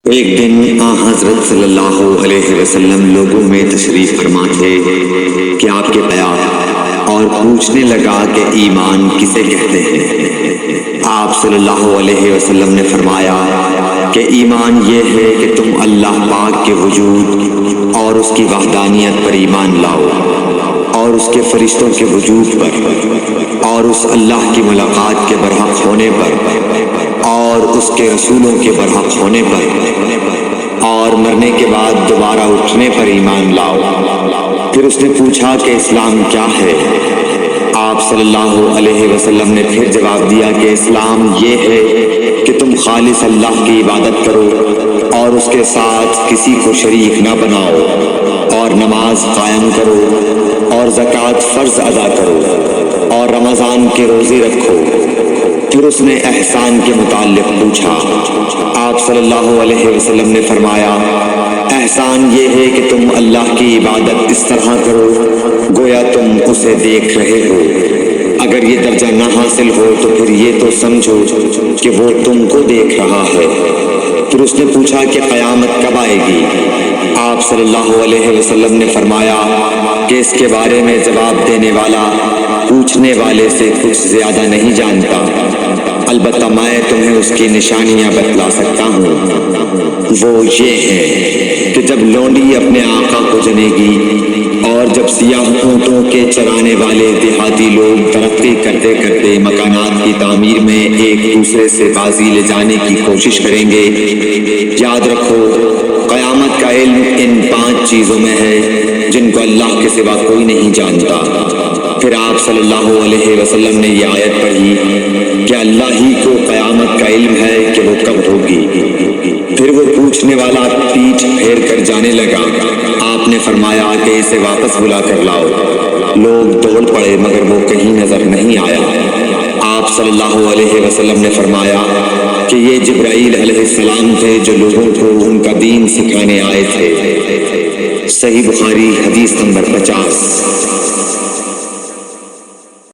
ایک دن حضرت صلی اللہ علیہ وسلم لوگوں میں تشریف فرما تھے کہ آپ کے آیا اور پوچھنے لگا کہ ایمان کسے کہتے ہیں؟ آپ صلی اللہ علیہ وسلم نے فرمایا کہ ایمان یہ ہے کہ تم اللہ پاک کے وجود اور اس کی وحدانیت پر ایمان لاؤ، اور اس کے فرشتوں کے وجود پر، اور اس اللہ کی ملاقات کے برحق ہونے پر، اور اس کے رسولوں کے برحق ہونے پر، اور مرنے کے بعد دوبارہ اٹھنے پر ایمان لاؤ۔ پھر اس نے پوچھا کہ اسلام کیا ہے؟ آپ صلی اللہ علیہ وسلم نے پھر جواب دیا کہ اسلام یہ ہے کہ تم خالص اللہ کی عبادت کرو اور اس کے ساتھ کسی کو شریک نہ بناؤ، اور نماز قائم کرو، اور زکوٰۃ فرض ادا کرو، اور رمضان کے روزے رکھو۔ پھر اس نے احسان کے متعلق پوچھا۔ آپ صلی اللہ علیہ وسلم نے فرمایا، احسان یہ ہے کہ تم اللہ کی عبادت اس طرح کرو گویا تم اسے دیکھ رہے ہو۔ اگر یہ درجہ نہ حاصل ہو تو پھر یہ تو سمجھو کہ وہ تم کو دیکھ رہا ہے۔ پھر اس نے پوچھا کہ قیامت کب آئے گی؟ آپ صلی اللہ علیہ وسلم نے فرمایا کہ اس کے بارے میں جواب دینے والا پوچھنے والے سے کچھ زیادہ نہیں جانتا، البتہ میں تمہیں اس کی نشانیاں بتلا سکتا ہوں۔ وہ یہ ہے کہ جب لونڈی اپنے آقا کو جنے گی، اور جب سیاہ اونٹوں کے چرانے والے دیہاتی لوگ ترقی کرتے کرتے مکانات کی تعمیر میں ایک دوسرے سے بازی لے جانے کی کوشش کریں گے، یاد رکھو قیامت کا علم ان 5 چیزوں میں ہے جن کو اللہ کے سوا کوئی نہیں جانتا۔ پھر آپ صلی اللہ علیہ وسلم نے یہ آیت پڑھی کہ اللہ ہی کو قیامت کا علم ہے کہ وہ کب ہوگی۔ پھر وہ پوچھنے والا پیٹھ پھیر کر جانے لگا۔ آپ نے فرمایا کہ اسے واپس بلا کر لاؤ۔ لوگ دوڑ پڑے مگر وہ کہیں نظر نہیں آیا۔ آپ صلی اللہ علیہ وسلم نے فرمایا کہ یہ جبرائیل علیہ السلام تھے جو لوگوں کو ان کا دین سکھانے آئے تھے۔ صحیح بخاری حدیث نمبر 50۔